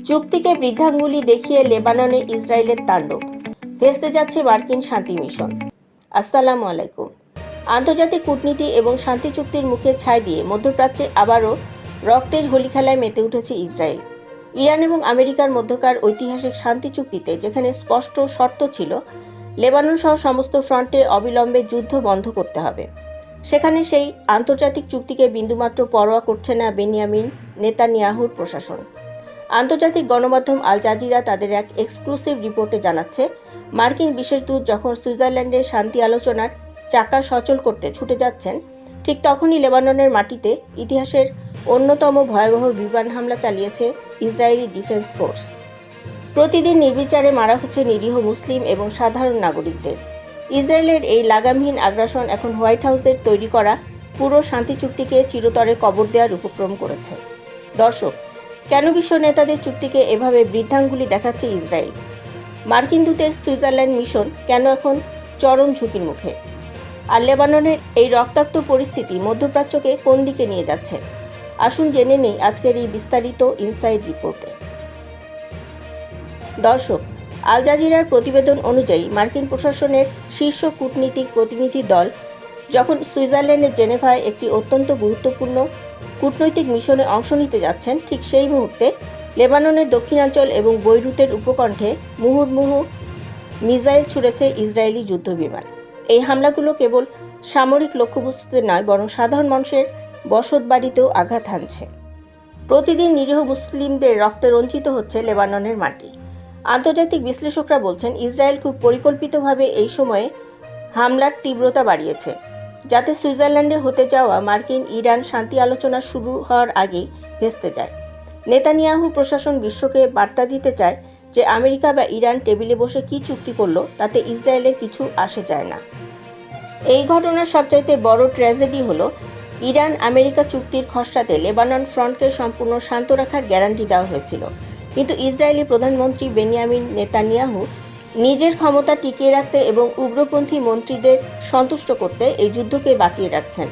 চুক্তিকে বৃদ্ধাঙ্গুলি দেখিয়ে লেবাননে ইসরায়েলের তাণ্ডব, ভেস্তে যাচ্ছে মার্কিন শান্তি মিশন। আসসালামু আলাইকুম। আন্তর্জাতিক কূটনীতি এবং শান্তি চুক্তির মুখে ছাই দিয়ে মধ্যপ্রাচ্যে আবারও রক্তের হোলি খেলায় মেতে উঠেছে ইসরায়েল। ইরান এবং আমেরিকার মধ্যকার ঐতিহাসিক শান্তি চুক্তিতে যেখানে স্পষ্ট শর্ত ছিল লেবানন সহ সমস্ত ফ্রন্টে অবিলম্বে যুদ্ধ বন্ধ করতে হবে, সেখানে সেই আন্তর্জাতিক চুক্তিকে বিন্দুমাত্র পরোয়া করছে না বেনিয়ামিন নেতানিয়াহুর প্রশাসন। আন্তর্জাতিক গণমাধ্যম আল জাজিরা তাদের এক এক্সক্লুসিভ রিপোর্টে জানাচ্ছে, মার্কিন বিশেষ দূত যখন সুইজারল্যান্ডে শান্তি আলোচনার চাকা সচল করতে ছুটে যাচ্ছেন, ঠিক তখনই লেবাননের মাটিতে ইতিহাসের অন্যতম ভয়াবহ বিমান হামলা চালিয়েছে ইসরায়েলি ডিফেন্স ফোর্স। প্রতিদিন নির্বিচারে মারা হচ্ছে নিরীহ মুসলিম এবং সাধারণ নাগরিকদের। ইসরায়েলের এই লাগামহীন আগ্রাসন এখন হোয়াইট হাউসের তৈরি করা পুরো শান্তি চুক্তিকে চিরতরে কবর দেওয়ার উপক্রম করেছে। দর্শক, কেন বিশ্ব নেতাদের চুক্তিকে এভাবে বৃদ্ধাঙ্গুলি দেখাচ্ছে ইসরায়েল? মার্কিন দূতের সুইজারল্যান্ড মিশন কেন এখন চরম ঝুঁকির মুখে? আর লেবাননের এই রক্তাক্ত পরিস্থিতি মধ্যপ্রাচ্যকে কোন দিকে নিয়ে যাচ্ছে? আসুন জেনে নেই আজকের এই বিস্তারিত ইনসাইড রিপোর্টে। দর্শক, আল জাজিরার প্রতিবেদন অনুযায়ী মার্কিন প্রশাসনের শীর্ষ কূটনীতিক প্রতিনিধি দল যখন সুইজারল্যান্ডের জেনেভায় একটি অত্যন্ত গুরুত্বপূর্ণ কূটনৈতিক মিশনে অংশ নিতে যাচ্ছেন, ঠিক সেই মুহূর্তে লেবাননের দক্ষিণাঞ্চল এবং বৈরুতের উপকণ্ঠে মুহুর্মুহু মিসাইল ছুড়েছে ইসরায়েলি যুদ্ধবিমান। এই হামলাগুলো কেবল সামরিক লক্ষ্যবস্তুতে নয়, বরং সাধারণ মানুষের বসতবাড়িতেও আঘাত হানছে। প্রতিদিন নিরীহ মুসলিমদের রক্তে রঞ্জিত হচ্ছে লেবাননের মাটি। আন্তর্জাতিক বিশ্লেষকরা বলছেন, ইসরায়েল খুব পরিকল্পিতভাবে এই সময়ে হামলার তীব্রতা বাড়িয়েছে, যাতে সুইজারল্যান্ডে হতে যাওয়া মার্কিন ইরান শান্তি আলোচনা শুরু হওয়ার আগেই ভেস্তে যায়। নেতানিয়াহু প্রশাসন বিশ্বকে বার্তা দিতে চায় যে আমেরিকা বা ইরান টেবিলে বসে কি চুক্তি করলো তাতে ইসরায়েলের কিছু আসে যায় না। এই ঘটনার সবচাইতে বড় ট্র্যাজেডি হলো, ইরান আমেরিকা চুক্তির খসড়াতে লেবানন ফ্রন্টকে সম্পূর্ণ শান্ত রাখার গ্যারান্টি দেওয়া হয়েছিল, কিন্তু ইসরায়েলি প্রধানমন্ত্রী বেনিয়ামিন নেতানিয়াহু নিজের ক্ষমতা টিকিয়ে রাখতে এবং উগ্রপন্থী মন্ত্রীদের সন্তুষ্ট করতে এই যুদ্ধকে বাঁচিয়ে রাখছেন।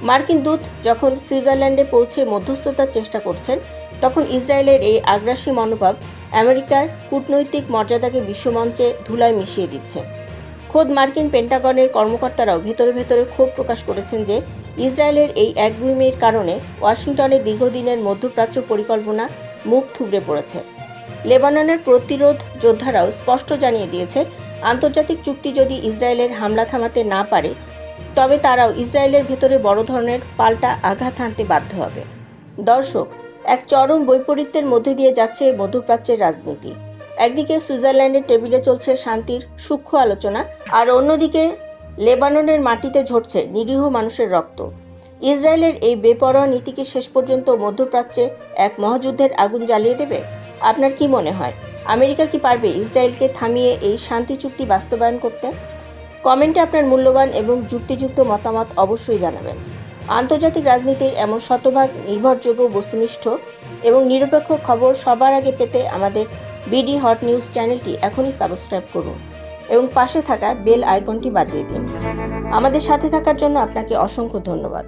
মার্কিন দূত যখন সুইজারল্যান্ডে পৌঁছে মধ্যস্থতার চেষ্টা করছেন, তখন ইসরায়েলের এই আগ্রাসী মনোভাব আমেরিকার কূটনৈতিক মর্যাদাকে বিশ্বমঞ্চে ধুলায় মিশিয়ে দিচ্ছে। খোদ মার্কিন পেন্টাগনের কর্মকর্তারাও ভেতরে ভেতরে ক্ষোভ প্রকাশ করেছেন যে ইসরায়েলের এই একগুঁয়েমির কারণে ওয়াশিংটনের দীর্ঘদিনের মধ্যপ্রাচ্য পরিকল্পনা মুখ থুবড়ে পড়েছে। লেবাননের প্রতিরোধ যোদ্ধারাও স্পষ্ট জানিয়ে দিয়েছে, আন্তর্জাতিক চুক্তি যদি ইসরায়েলের হামলা থামাতে না পারে, তবে তারাও ইসরায়েলের ভেতরে বড় ধরনের পাল্টা আঘাত হানতে বাধ্য হবে। দর্শক, এক চরম বৈপরীত্যের মধ্যে দিয়ে যাচ্ছে মধ্যপ্রাচ্যের রাজনীতি। একদিকে সুইজারল্যান্ডের টেবিলে চলছে শান্তির সূক্ষ্ম আলোচনা, আর অন্যদিকে লেবাননের মাটিতে ঝরছে নিরীহ মানুষের রক্ত। ইসরায়েলের এই বেপরোয়া নীতিকে শেষ পর্যন্ত মধ্যপ্রাচ্যে এক মহাযুদ্ধের আগুন জ্বালিয়ে দেবে। আপনার কি মনে হয়, আমেরিকা কি পারবে ইসরায়েলকে থামিয়ে এই শান্তি চুক্তি বাস্তবায়ন করতে? কমেন্টে আপনার মূল্যবান এবং যুক্তিযুক্ত মতামত অবশ্যই জানাবেন। আন্তর্জাতিক রাজনীতির এমন শতভাগ নির্ভরযোগ্য, বস্তুনিষ্ঠ এবং নিরপেক্ষ খবর সবার আগে পেতে আমাদের বিডি হট নিউজ চ্যানেলটি এখনই সাবস্ক্রাইব করুন এবং পাশে থাকা বেল আইকনটি বাজিয়ে দিন। আমাদের সাথে থাকার জন্য আপনাকে অসংখ্য ধন্যবাদ।